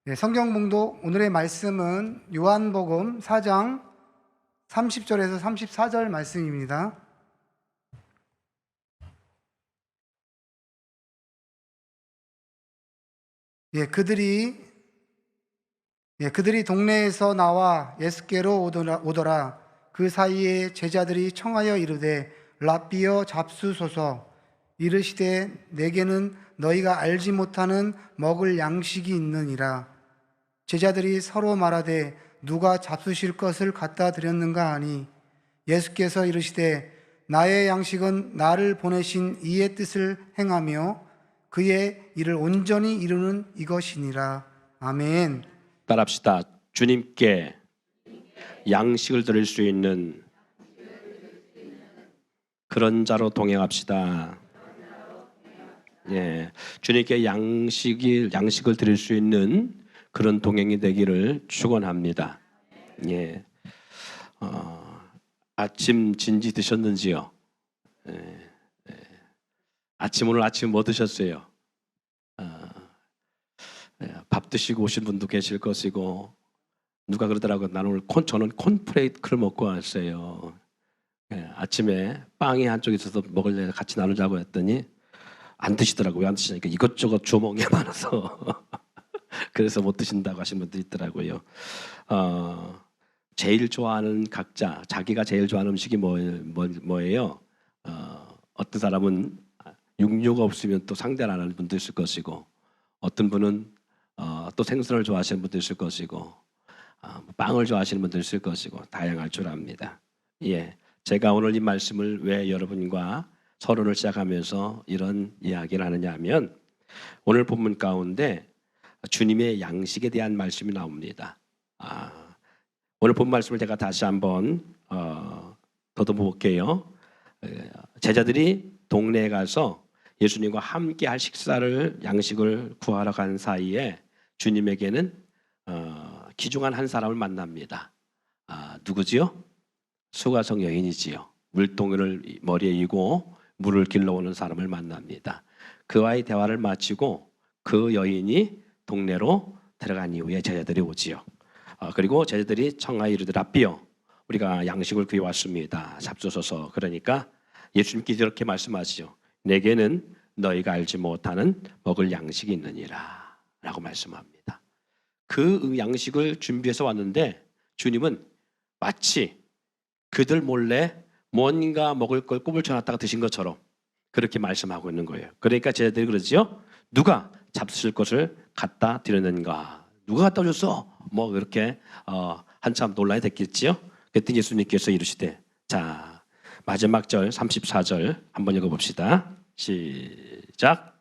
네, 성경 봉독 오늘의 말씀은 요한복음 4장 30절에서 34절 말씀입니다. 그들이 동네에서 나와 예수께로 오더라. 그 사이에 제자들이 청하여 이르되 랍비여 잡수소서. 이르시되 내게는 너희가 알지 못하는 먹을 양식이 있느니라. 제자들이 서로 말하되 누가 잡수실 것을 갖다 드렸는가 하니 예수께서 이르시되 나의 양식은 나를 보내신 이의 뜻을 행하며 그의 일을 온전히 이루는 이것이니라. 아멘. 따라합시다. 주님께 양식을 드릴 수 있는 그런 자로 동행합시다. 주님께 양식을 드릴 수 있는 그런 동행이 되기를 축원합니다. 아침 진지 드셨는지요? 오늘 아침 뭐 드셨어요? 밥 드시고 오신 분도 계실 것이고, 누가 그러더라고요. 저는 콘프레이크를 먹고 왔어요. 아침에 빵이 한쪽에 있어서 먹을래 같이 나누자고 했더니 안 드시더라고요. 안 드시니까 이것저것 주먹이 많아서 그래서 못 드신다고 하신 분도 있더라고요. 제일 좋아하는 각자, 자기가 제일 좋아하는 음식이 뭐예요? 어떤 사람은 육류가 없으면 또 상대를 안 하는 분도 있을 것이고, 어떤 분은 또 생선을 좋아하시는 분도 있을 것이고, 빵을 좋아하시는 분도 있을 것이고, 다양할 줄 압니다. 제가 오늘 이 말씀을 왜 여러분과 서론을 시작하면서 이런 이야기를 하느냐 하면, 오늘 본문 가운데 주님의 양식에 대한 말씀이 나옵니다. 오늘 본 말씀을 제가 다시 한번 더듬어 볼게요. 제자들이 동네에 가서 예수님과 함께 할 양식을 구하러 간 사이에 주님에게는 귀중한 한 사람을 만납니다. 누구지요? 수가성 여인이지요. 물동이를 머리에 이고 물을 길러오는 사람을 만납니다. 그와의 대화를 마치고 그 여인이 동네로 들어간 이후에 제자들이 오지요. 그리고 제자들이 청하여 이르되 랍비여, 우리가 양식을 구해 왔습니다. 잡수소서. 그러니까 예수님께서 이렇게 말씀하시죠. 내게는 너희가 알지 못하는 먹을 양식이 있느니라 라고 말씀합니다. 그 양식을 준비해서 왔는데 주님은 마치 그들 몰래 뭔가 먹을 걸 꿈을 쳐놨다가 드신 것처럼 그렇게 말씀하고 있는 거예요. 그러니까 제자들이 그러지요. 누가 잡수실 것을 갖다 드렸는가? 누가 갖다 줬어? 그렇게 한참 논란이 됐겠지요. 그랬더니 예수님께서 이르시되, 자, 마지막 절 34절 한번 읽어봅시다. 시작.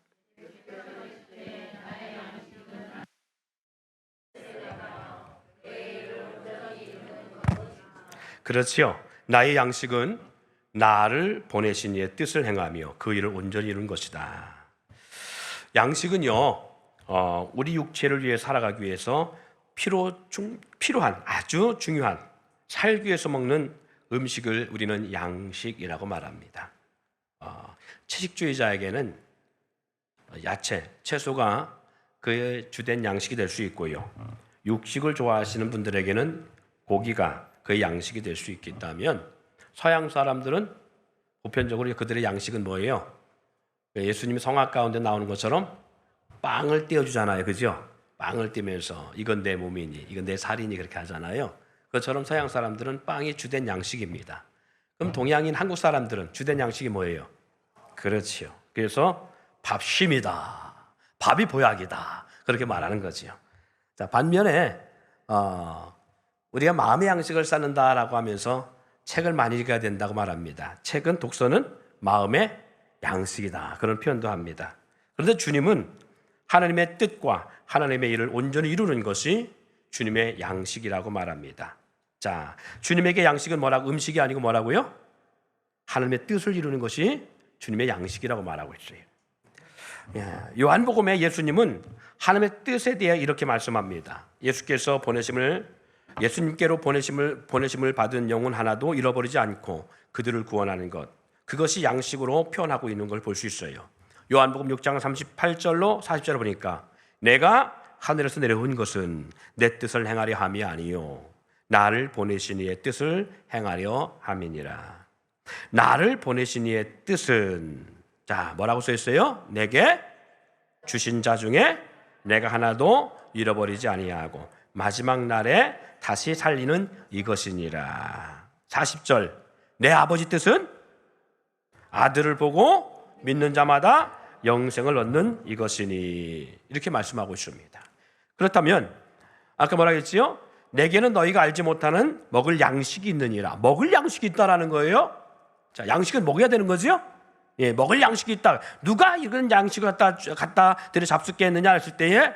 그렇지요. 나의 양식은 나를 보내신 이의 뜻을 행하며 그 일을 온전히 이룬 것이다. 양식은요, 우리 육체를 위해 살아가기 위해서 필요한 아주 중요한 살기 위해서 먹는 음식을 우리는 양식이라고 말합니다. 채식주의자에게는 야채, 채소가 그의 주된 양식이 될 수 있고요. 육식을 좋아하시는 분들에게는 고기가 그의 양식이 될 수 있겠다면, 서양 사람들은 보편적으로 그들의 양식은 뭐예요? 예수님이 성악 가운데 나오는 것처럼 빵을 떼어주잖아요. 그죠? 빵을 떼면서 이건 내 몸이니, 이건 내 살이니 그렇게 하잖아요. 그것처럼 서양 사람들은 빵이 주된 양식입니다. 그럼 동양인 한국 사람들은 주된 양식이 뭐예요? 그렇지요. 그래서 밥심이다. 밥이 보약이다. 그렇게 말하는 거지요. 자, 반면에 우리가 마음의 양식을 쌓는다라고 하면서 책을 많이 읽어야 된다고 말합니다. 책은 독서는 마음의 양식이다. 그런 표현도 합니다. 그런데 주님은 하나님의 뜻과 하나님의 일을 온전히 이루는 것이 주님의 양식이라고 말합니다. 자, 주님에게 양식은 뭐라고? 음식이 아니고 뭐라고요? 하나님의 뜻을 이루는 것이 주님의 양식이라고 말하고 있어요. 요한복음에 예수님은 하나님의 뜻에 대해 이렇게 말씀합니다. 예수님께로 보내심을 받은 영혼 하나도 잃어버리지 않고 그들을 구원하는 것, 그것이 양식으로 표현하고 있는 걸 볼 수 있어요. 요한복음 6장 38절로 40절을 보니까 내가 하늘에서 내려온 것은 내 뜻을 행하려 함이 아니요 나를 보내신 이의 뜻을 행하려 함이니라. 나를 보내신 이의 뜻은, 자, 뭐라고 써 있어요? 내게 주신 자 중에 내가 하나도 잃어버리지 아니하고 마지막 날에 다시 살리는 이것이니라. 40절, 내 아버지 뜻은 아들을 보고 믿는 자마다 영생을 얻는 이것이니, 이렇게 말씀하고 있습니다. 그렇다면 아까 뭐라 했지요? 내게는 너희가 알지 못하는 먹을 양식이 있느니라. 먹을 양식이 있다라는 거예요. 자, 양식은 먹어야 되는 거죠? 예, 먹을 양식이 있다. 누가 이런 양식을 갖다 들여 잡숫게 했느냐 했을 때에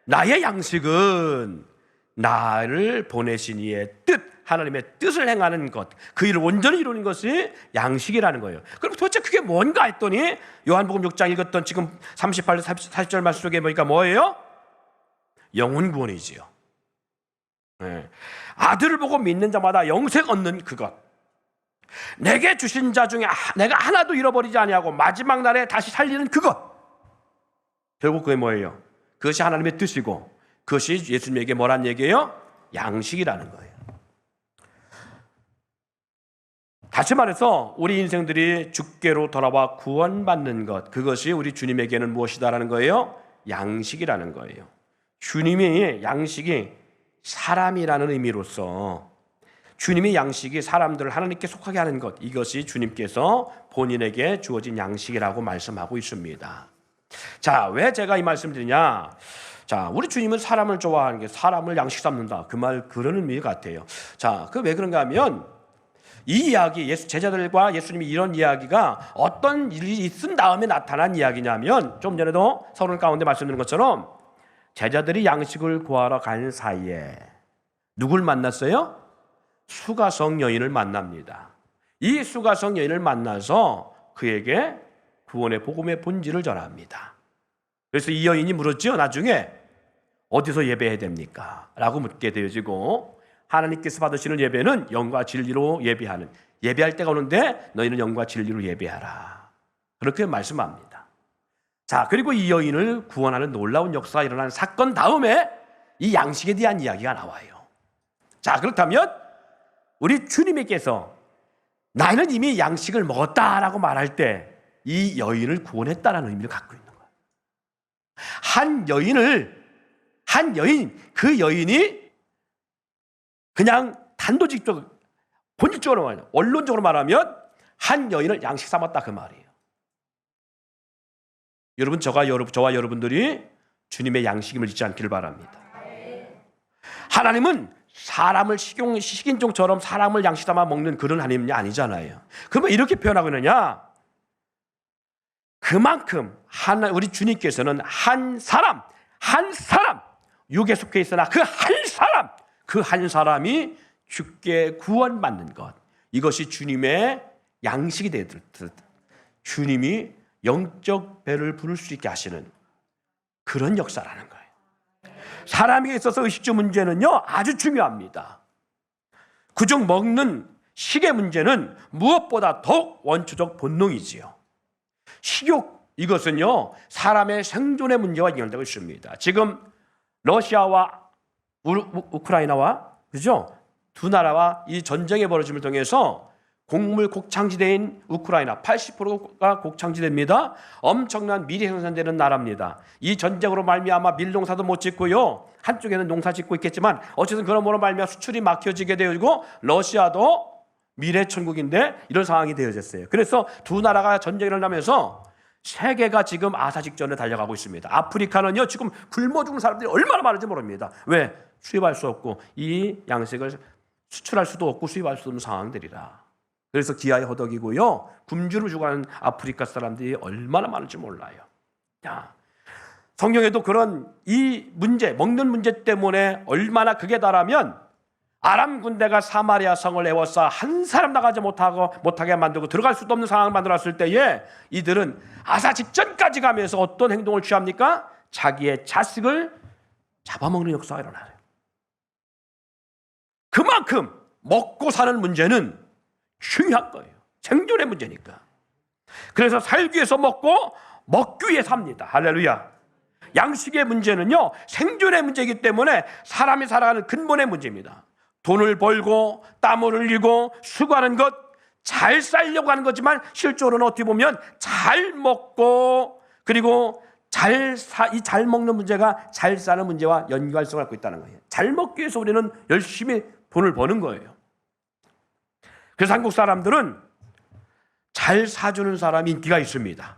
나의 양식은 나를 보내신 이의 뜻, 하나님의 뜻을 행하는 것, 그 일을 온전히 이루는 것이 양식이라는 거예요. 그럼 도대체 그게 뭔가 했더니 요한복음 6장 읽었던 지금 38, 40절 말씀 속에 보니까 뭐예요? 영혼 구원이지요. 네. 아들을 보고 믿는 자마다 영생 얻는 그것, 내게 주신 자 중에 내가 하나도 잃어버리지 아니하고 마지막 날에 다시 살리는 그것, 결국 그게 뭐예요? 그것이 하나님의 뜻이고 그것이 예수님에게 뭐란 얘기예요? 양식이라는 거예요. 다시 말해서 우리 인생들이 주께로 돌아와 구원받는 것, 그것이 우리 주님에게는 무엇이다라는 거예요? 양식이라는 거예요. 주님의 양식이 사람이라는 의미로서 주님의 양식이 사람들을 하나님께 속하게 하는 것, 이것이 주님께서 본인에게 주어진 양식이라고 말씀하고 있습니다. 자, 왜 제가 이 말씀을 드리냐? 자, 우리 주님은 사람을 좋아하는 게 사람을 양식 삼는다, 그 말 그런 의미 같아요. 자, 그 왜 그런가 하면 이 이야기, 제자들과 예수님이 이런 이야기가 어떤 일이 있은 다음에 나타난 이야기냐면, 좀 전에도 서론 가운데 말씀드린 것처럼 제자들이 양식을 구하러 간 사이에 누굴 만났어요? 수가성 여인을 만납니다. 이 수가성 여인을 만나서 그에게 구원의 복음의 본질을 전합니다. 그래서 이 여인이 물었죠. 나중에 어디서 예배해야 됩니까? 라고 묻게 되어지고, 하나님께서 받으시는 예배는 영과 진리로 예배하는, 예배할 때가 오는데 너희는 영과 진리로 예배하라, 그렇게 말씀합니다. 자, 그리고 이 여인을 구원하는 놀라운 역사가 일어난 사건 다음에 이 양식에 대한 이야기가 나와요. 자, 그렇다면 우리 주님께서 나는 이미 양식을 먹었다라고 말할 때 이 여인을 구원했다라는 의미를 갖고 있는 거예요. 그 여인이 그냥 단도직입적으로, 본질적으로 말하면, 원론적으로 말하면 한 여인을 양식 삼았다, 그 말이에요. 여러분, 저와 여러분들이 주님의 양식임을 잊지 않기를 바랍니다. 하나님은 사람을 식인종처럼 사람을 양식 삼아 먹는 그런 하나님이 아니잖아요. 그러면 이렇게 표현하고 있느냐? 그만큼 우리 주님께서는 한 사람 육에 속해 있으나 그 한 사람이 주께 구원받는 것, 이것이 주님의 양식이 되듯 주님이 영적 배를 부를 수 있게 하시는 그런 역사라는 거예요. 사람에게 있어서 의식주 문제는요, 아주 중요합니다. 그중 먹는 식의 문제는 무엇보다 더욱 원초적 본능이지요. 식욕, 이것은요 사람의 생존의 문제와 연결되고 있습니다. 지금 러시아와 우크라이나와, 그죠? 두 나라와 이 전쟁의 벌어짐을 통해서 곡물 곡창지대인 우크라이나 80%가 곡창지대입니다. 엄청난 밀이 생산되는 나라입니다. 이 전쟁으로 말미암아 밀농사도 못 짓고요, 한쪽에는 농사 짓고 있겠지만 어쨌든 그러므로 말미암아 수출이 막혀지게 되고 러시아도 밀의 천국인데 이런 상황이 되어졌어요. 그래서 두 나라가 전쟁이 일어나면서 세계가 지금 아사직전에 달려가고 있습니다. 아프리카는요 지금 굶어 죽는 사람들이 얼마나 많은지 모릅니다. 왜? 수입할 수 없고 이 양식을 수출할 수도 없고 수입할 수 없는 상황들이라. 그래서 기아에 허덕이고요, 굶주려 죽어가는 아프리카 사람들이 얼마나 많은지 몰라요. 야, 성경에도 그런 이 문제, 먹는 문제 때문에 얼마나 극에 달하면 아람 군대가 사마리아 성을 에워싸 한 사람 나가지 못하게 만들고 들어갈 수도 없는 상황을 만들었을 때에 이들은 아사 직전까지 가면서 어떤 행동을 취합니까? 자기의 자식을 잡아먹는 역사가 일어나요. 그만큼 먹고 사는 문제는 중요한 거예요. 생존의 문제니까. 그래서 살기 위해서 먹고 먹기 위해 삽니다. 할렐루야. 양식의 문제는요, 생존의 문제이기 때문에 사람이 살아가는 근본의 문제입니다. 돈을 벌고 땀을 흘리고 수고하는 것, 잘 살려고 하는 거지만 실제로는 어떻게 보면 잘 먹고 그리고 이 잘 먹는 문제가 잘 사는 문제와 연관성을 갖고 있다는 거예요. 잘 먹기 위해서 우리는 열심히 돈을 버는 거예요. 그래서 한국 사람들은 잘 사주는 사람이 인기가 있습니다.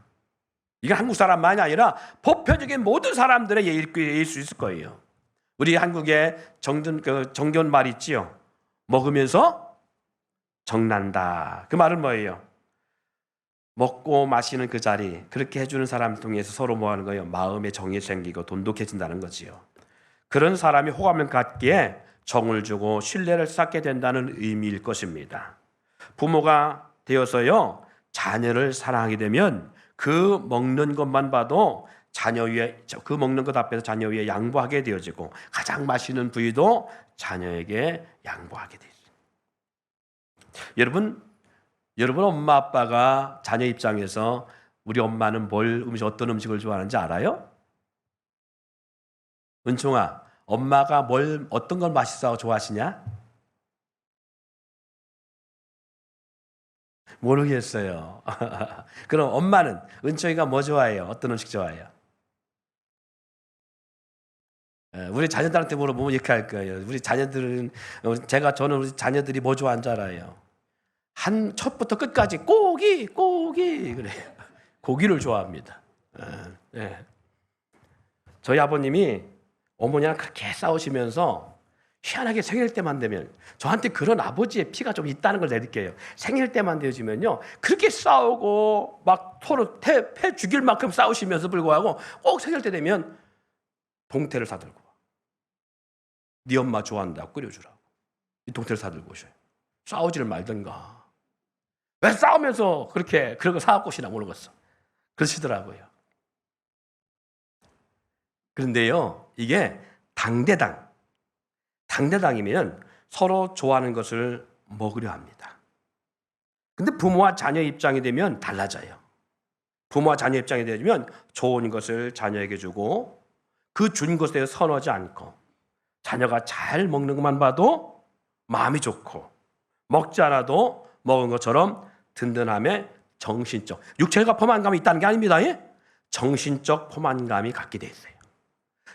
이게 한국 사람만이 아니라 보편적인 모든 사람들의 예일 수 있을 거예요. 우리 한국의 정겨운 말이 있지요. 먹으면서 정난다. 그 말은 뭐예요? 먹고 마시는 그 자리, 그렇게 해주는 사람을 통해서 서로 뭐 하는 거예요? 마음의 정이 생기고 돈독해진다는 거지요. 그런 사람이 호감을 갖기에 정을 주고 신뢰를 쌓게 된다는 의미일 것입니다. 부모가 되어서요, 자녀를 사랑하게 되면 그 먹는 것만 봐도 자녀 위에, 그 먹는 것 앞에서 자녀 위에 양보하게 되어지고 가장 맛있는 부위도 자녀에게 양보하게 되죠. 여러분 엄마 아빠가 자녀 입장에서 우리 엄마는 어떤 음식을 좋아하는지 알아요? 은총아, 엄마가 어떤 걸 맛있어 좋아하시냐? 모르겠어요. 그럼 엄마는, 은총이가 뭐 좋아해요? 어떤 음식 좋아해요? 우리 자녀들한테 물어보면 이렇게 할 거예요. 우리 자녀들은, 저는 우리 자녀들이 뭐 좋아하는 줄 알아요? 첫부터 끝까지 고기 그래요. 고기를 좋아합니다. 네. 저희 아버님이 어머니랑 그렇게 싸우시면서 희한하게 생일 때만 되면, 저한테 그런 아버지의 피가 좀 있다는 걸 느껴요. 생일 때만 되어지면요, 그렇게 싸우고 막 서로 패 죽일 만큼 싸우시면서 불구하고 꼭 생일 때 되면 동태를 사들고 와. 네 엄마 좋아한다고 끓여주라고. 이 동태를 사들고 오셔요. 싸우지를 말든가. 왜 싸우면서 그런 거 사갖고 오시나 모르겠어. 그러시더라고요. 그런데요, 이게 당대당이면 서로 좋아하는 것을 먹으려 합니다. 근데 부모와 자녀 입장이 되면 달라져요. 부모와 자녀 입장이 되면 좋은 것을 자녀에게 주고 그 준 것에 대해서 선호하지 않고 자녀가 잘 먹는 것만 봐도 마음이 좋고 먹지 않아도 먹은 것처럼 든든함에 정신적, 육체가 포만감이 있다는 게 아닙니다. 예? 정신적 포만감이 갖게 돼 있어요.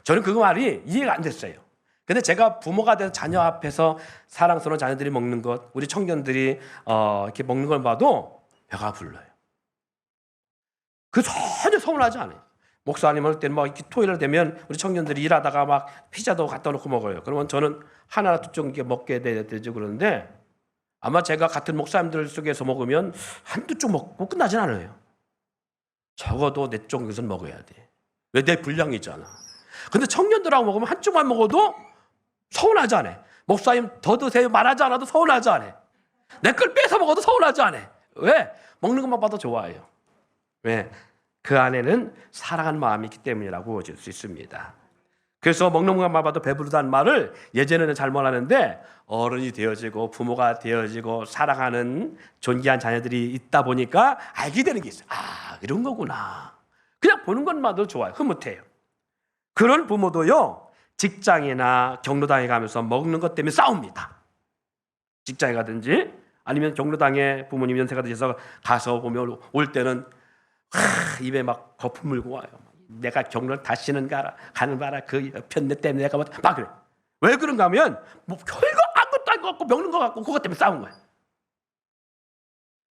저는 그 말이 이해가 안 됐어요. 근데 제가 부모가 돼서 자녀 앞에서 사랑스러운 자녀들이 먹는 것, 우리 청년들이 이렇게 먹는 걸 봐도 배가 불러요. 그 전혀 서운하지 않아요. 목사님 할 때는 막 이렇게 토요일 되면 우리 청년들이 일하다가 막 피자도 갖다 놓고 먹어요. 그러면 저는 하나 두 쪽 먹게 되죠. 그런데 아마 제가 같은 목사님들 속에서 먹으면 한두 쪽 먹고 끝나진 않아요. 적어도 네 쪽에서는 먹어야 돼. 왜? 내 분량이잖아. 근데 청년들하고 먹으면 한 쪽만 먹어도 서운하지 않아. 목사님 더 드세요 말하지 않아도 서운하지 않아. 내 걸 뺏어 먹어도 서운하지 않아. 왜? 먹는 것만 봐도 좋아해요. 왜? 그 안에는 사랑하는 마음이 있기 때문이라고 볼 수 있습니다. 그래서 먹는 것만 봐도 배부르다는 말을 예전에는 잘못 하는데 어른이 되어지고 부모가 되어지고 사랑하는 존귀한 자녀들이 있다 보니까 알게 되는 게 있어요. 아, 이런 거구나. 그냥 보는 것만도 좋아요. 흐뭇해요. 그런 부모도요, 직장이나 경로당에 가면서 먹는 것 때문에 싸웁니다. 직장에 가든지 아니면 경로당에 부모님 연세가 드셔서 가서 보면 올 때는 입에 막 거품 물고 와요. 내가 경로를 다시는 가는 바라 그 편내 때문에 내가 막 그래. 왜 그런가 하면 뭐 별거 아무것도 안 갖고 먹는 거 갖고 그것 때문에 싸운 거야.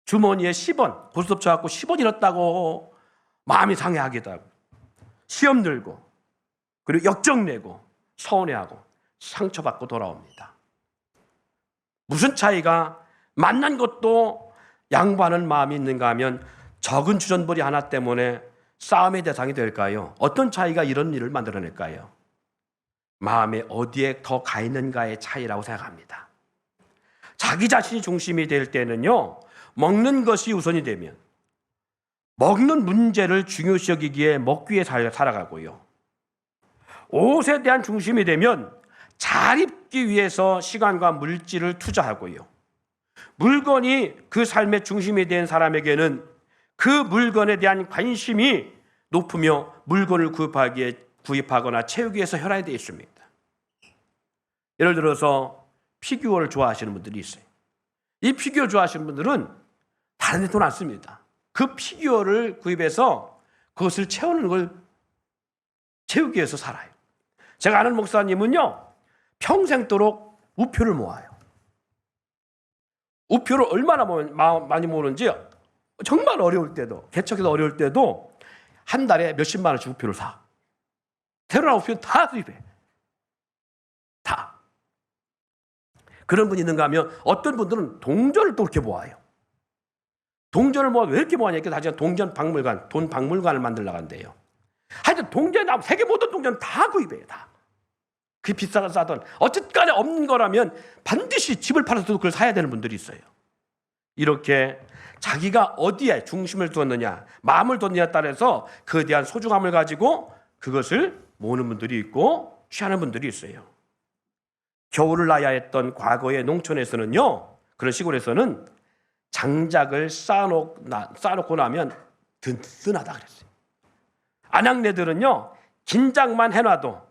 주머니에 10원 고스톱 쳐갖고 10원 잃었다고 마음이 상해하기도 하고 시험 들고 그리고 역정 내고 서운해하고 상처받고 돌아옵니다. 무슨 차이가 만난 것도 양보하는 마음이 있는가 하면 적은 주전부리 하나 때문에 싸움의 대상이 될까요? 어떤 차이가 이런 일을 만들어낼까요? 마음에 어디에 더 가 있는가의 차이라고 생각합니다. 자기 자신이 중심이 될 때는요, 먹는 것이 우선이 되면 먹는 문제를 중요시 여기기에 먹기 위해 살아가고요. 옷에 대한 중심이 되면 잘 입기 위해서 시간과 물질을 투자하고요. 물건이 그 삶의 중심이 된 사람에게는 그 물건에 대한 관심이 높으며 물건을 구입하거나 채우기 위해서 혈안이 되어 있습니다. 예를 들어서 피규어를 좋아하시는 분들이 있어요. 이 피규어 좋아하시는 분들은 다른 데 돈 안 씁니다. 그 피규어를 구입해서 그것을 채우는 걸 채우기 위해서 살아요. 제가 아는 목사님은요, 평생도록 우표를 모아요. 우표를 얼마나 많이 모으는지 정말 어려울 때도, 개척해서 어려울 때도 한 달에 몇십만 원씩 우표를 사. 새로 나온 우표 다 구입해. 다. 그런 분이 있는가 하면 어떤 분들은 동전을 또 그렇게 모아요. 동전을 모아 왜 이렇게 모아냐? 다시 동전 박물관, 돈 박물관을 만들려고 한대요. 하여튼 동전이 나오면 세계 모든 동전 다 구입해요. 다. 그게 비싸든 싸든 어쨌든 간에 없는 거라면 반드시 집을 팔아서도 그걸 사야 되는 분들이 있어요. 이렇게 자기가 어디에 중심을 두었느냐, 마음을 뒀느냐에 따라서 그에 대한 소중함을 가지고 그것을 모으는 분들이 있고 취하는 분들이 있어요. 겨울을 나야 했던 과거의 농촌에서는요, 그런 시골에서는 장작을 쌓아놓고 나면 든든하다 그랬어요. 안악내들은요, 김장만 해놔도,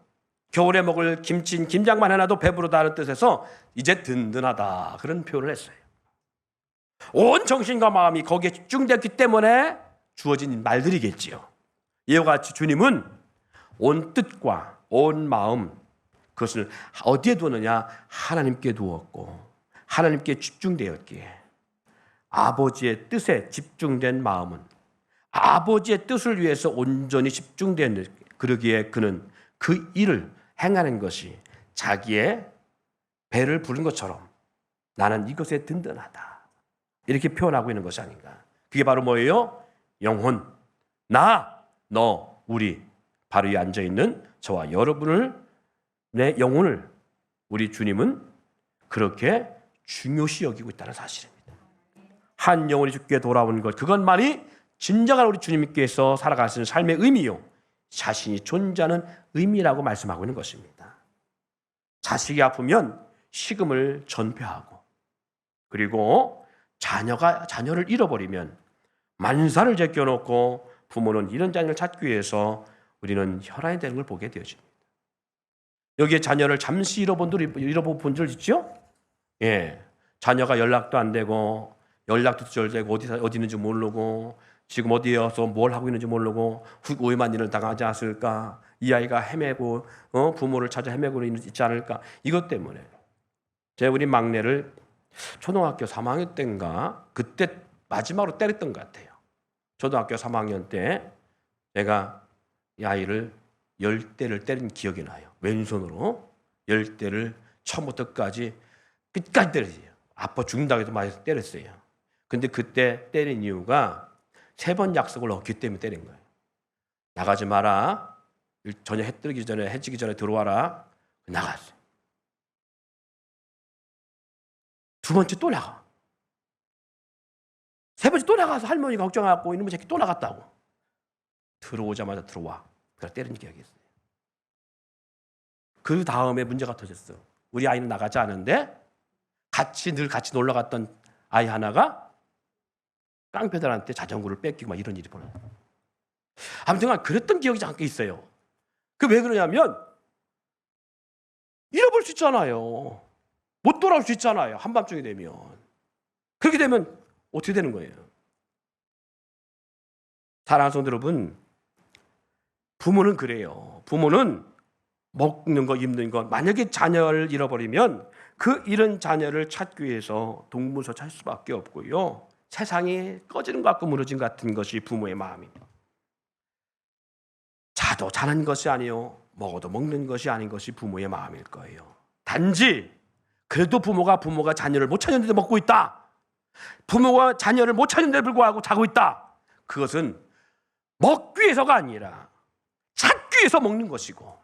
겨울에 먹을 김치인 김장만 해놔도 배부르다는 뜻에서 이제 든든하다, 그런 표현을 했어요. 온 정신과 마음이 거기에 집중됐기 때문에 주어진 말들이겠지요. 이와 같이 주님은 온 뜻과 온 마음, 그것을 어디에 두었느냐? 하나님께 두었고 하나님께 집중되었기에 아버지의 뜻에 집중된 마음은 아버지의 뜻을 위해서 온전히 집중된, 그러기에 그는 그 일을 행하는 것이 자기의 배를 부른 것처럼 나는 이것에 든든하다, 이렇게 표현하고 있는 것이 아닌가. 그게 바로 뭐예요? 영혼, 나, 너, 우리, 바로 이 앉아있는 저와 여러분을, 내 영혼을 우리 주님은 그렇게 중요시 여기고 있다는 사실입니다. 한 영혼이 주께 돌아온 것, 그것만이 진정한 우리 주님께서 살아가시는 삶의 의미요, 자신이 존재하는 의미라고 말씀하고 있는 것입니다. 자식이 아프면 식음을 전폐하고, 그리고 자녀를 잃어버리면 만사를 제껴놓고 부모는 이런 자녀를 찾기 위해서 우리는 혈안이 되는 걸 보게 되어집니다. 여기에 자녀를 잠시 잃어본 분들 있죠? 예, 자녀가 연락도 안 되고, 연락도 두절되고, 어디 있는지 모르고, 지금 어디에서 뭘 하고 있는지 모르고 오해만 일을 당하지 않았을까? 이 아이가 헤매고 부모를 찾아 헤매고 있지 않을까? 이것 때문에 제가 우리 막내를 초등학교 3학년 때인가 그때 마지막으로 때렸던 것 같아요. 초등학교 3학년 때 내가 이 아이를 10대를 때린 기억이 나요. 왼손으로 10대를 처음부터 끝까지 때렸어요. 아파 죽는다고 해서 많이 때렸어요. 근데 그때 때린 이유가 3번 약속을 어겼기 때문에 때린 거예요. 나가지 마라. 저녁 해 지기 전에 들어와라. 나갔어요. 두 번째 또 나가. 세 번째 또 나가서 할머니가 걱정해갖고 이놈의 새끼 또 나갔다고. 들어오자마자 들어와. 그래서 때린 기억이 있어요. 그 다음에 문제가 터졌어. 우리 아이는 나가지 않은데 늘 같이 놀러 갔던 아이 하나가 깡패들한테 자전거를 뺏기고 막 이런 일이 벌어요. 아무튼 그랬던 기억이 잠깐 있어요. 그 왜 그러냐면 잃어버릴 수 있잖아요. 못 돌아올 수 있잖아요. 한밤중이 되면. 그렇게 되면 어떻게 되는 거예요? 사랑하는 성도 여러분, 부모는 그래요. 부모는 먹는 거, 입는 거, 만약에 자녀를 잃어버리면 그 잃은 자녀를 찾기 위해서 동문서 찾을 수밖에 없고요. 세상이 꺼지는 것 같고 무너진 것 같은 것이 부모의 마음입니다. 자도 자는 것이 아니요, 먹어도 먹는 것이 아닌 것이 부모의 마음일 거예요. 단지 그래도 부모가 자녀를 못 찾는데도 먹고 있다. 부모가 자녀를 못 찾는데 불구하고 자고 있다. 그것은 먹기 위해서가 아니라 찾기 위해서 먹는 것이고,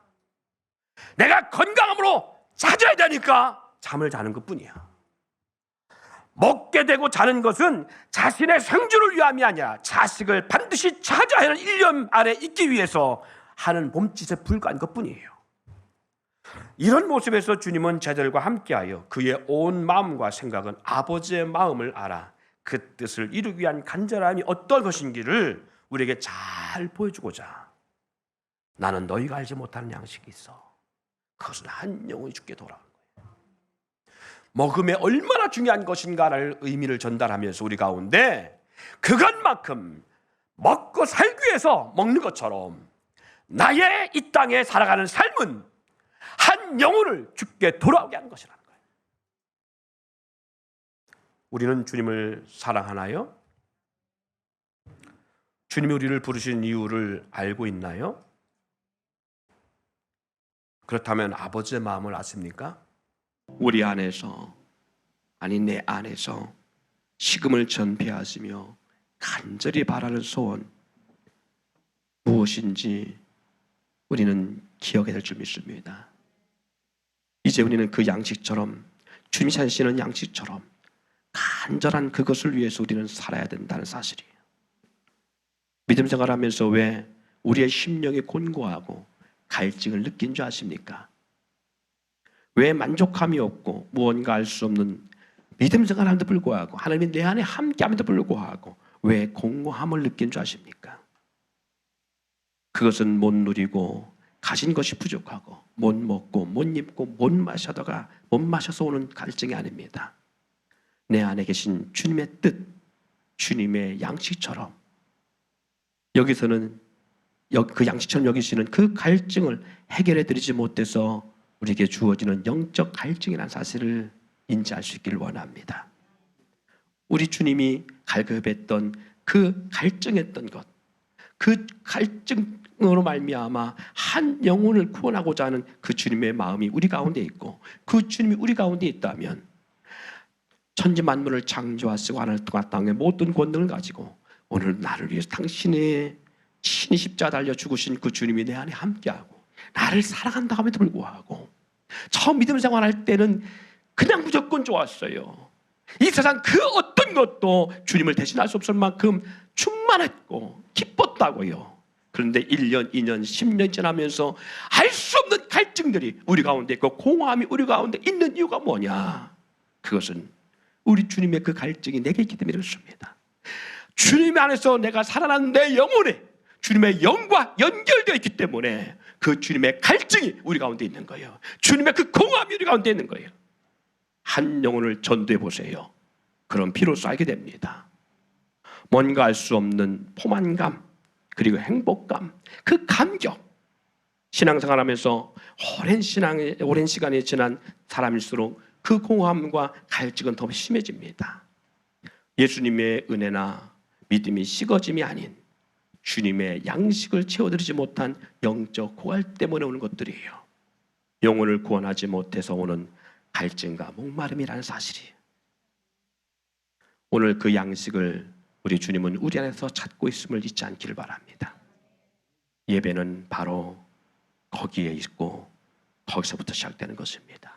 내가 건강함으로 찾아야 되니까 잠을 자는 것뿐이야. 먹게 되고 자는 것은 자신의 생존을 위함이 아니라 자식을 반드시 찾아야 하는 일념 아래 있기 위해서 하는 몸짓에 불과한 것뿐이에요. 이런 모습에서 주님은 제자들과 함께하여 그의 온 마음과 생각은 아버지의 마음을 알아 그 뜻을 이루기 위한 간절함이 어떤 것인지를 우리에게 잘 보여주고자 나는 너희가 알지 못하는 양식이 있어. 그것은 한 영혼이 죽게 돌아간 거예요. 먹음에 얼마나 중요한 것인가를 의미를 전달하면서 우리 가운데 그것만큼 먹고 살기 위해서 먹는 것처럼 나의 이 땅에 살아가는 삶은 한 영혼을 죽게 돌아오게 하는 것이라는 거예요. 우리는 주님을 사랑하나요? 주님이 우리를 부르신 이유를 알고 있나요? 그렇다면 아버지의 마음을 아십니까? 우리 안에서, 아니 내 안에서 식음을 전폐하시며 간절히 바라는 소원 무엇인지 우리는 기억해야 될 줄 믿습니다. 이제 우리는 그 양식처럼, 주님이 찾으시는 양식처럼 간절한 그것을 위해서 우리는 살아야 된다는 사실이에요. 믿음 생활하면서 왜 우리의 심령이 곤고하고 갈증을 느낀 줄 아십니까? 왜 만족함이 없고 무언가 알 수 없는 믿음 생활함에도 불구하고 하나님이 내 안에 함께함에도 불구하고 왜 공허함을 느낀 줄 아십니까? 그것은 못 누리고 가진 것이 부족하고 못 먹고 못 입고 못 마셔서 오는 갈증이 아닙니다. 내 안에 계신 주님의 뜻, 주님의 양식처럼 여기서는 그 양식처럼 여기시는 그 갈증을 해결해 드리지 못해서 우리에게 주어지는 영적 갈증이라는 사실을 인지할 수 있기를 원합니다. 우리 주님이 갈급했던 그 갈증했던 것, 그 갈증으로 말미암아 한 영혼을 구원하고자 하는 그 주님의 마음이 우리 가운데 있고 그 주님이 우리 가운데 있다면 천지 만물을 창조하시고 하늘 땅의 모든 권능을 가지고 오늘 나를 위해서 당신의 친히 십자가 달려 죽으신 그 주님이 내 안에 함께하고 나를 사랑한다 함에도 불구하고 처음 믿음 생활할 때는 그냥 무조건 좋았어요. 이 세상 그 어떤 것도 주님을 대신할 수 없을 만큼 충만했고 기뻤다고요. 그런데 1년, 2년, 10년 지나면서 알 수 없는 갈증들이 우리 가운데 있고 공허함이 우리 가운데 있는 이유가 뭐냐? 그것은 우리 주님의 그 갈증이 내게 있기 때문에 그렇습니다. 주님 안에서 내가 살아난 내 영혼에 주님의 영과 연결되어 있기 때문에 그 주님의 갈증이 우리 가운데 있는 거예요. 주님의 그 공허함이 우리 가운데 있는 거예요. 한 영혼을 전도해 보세요. 그럼 비로소 알게 됩니다. 뭔가 알 수 없는 포만감 그리고 행복감, 그 감격. 신앙생활하면서 오랜 시간이 지난 사람일수록 그 공허함과 갈증은 더 심해집니다. 예수님의 은혜나 믿음이 식어짐이 아닌 주님의 양식을 채워드리지 못한 영적 고갈 때문에 오는 것들이에요. 영혼을 구원하지 못해서 오는 갈증과 목마름이라는 사실이에요. 오늘 그 양식을 우리 주님은 우리 안에서 찾고 있음을 잊지 않기를 바랍니다. 예배는 바로 거기에 있고 거기서부터 시작되는 것입니다.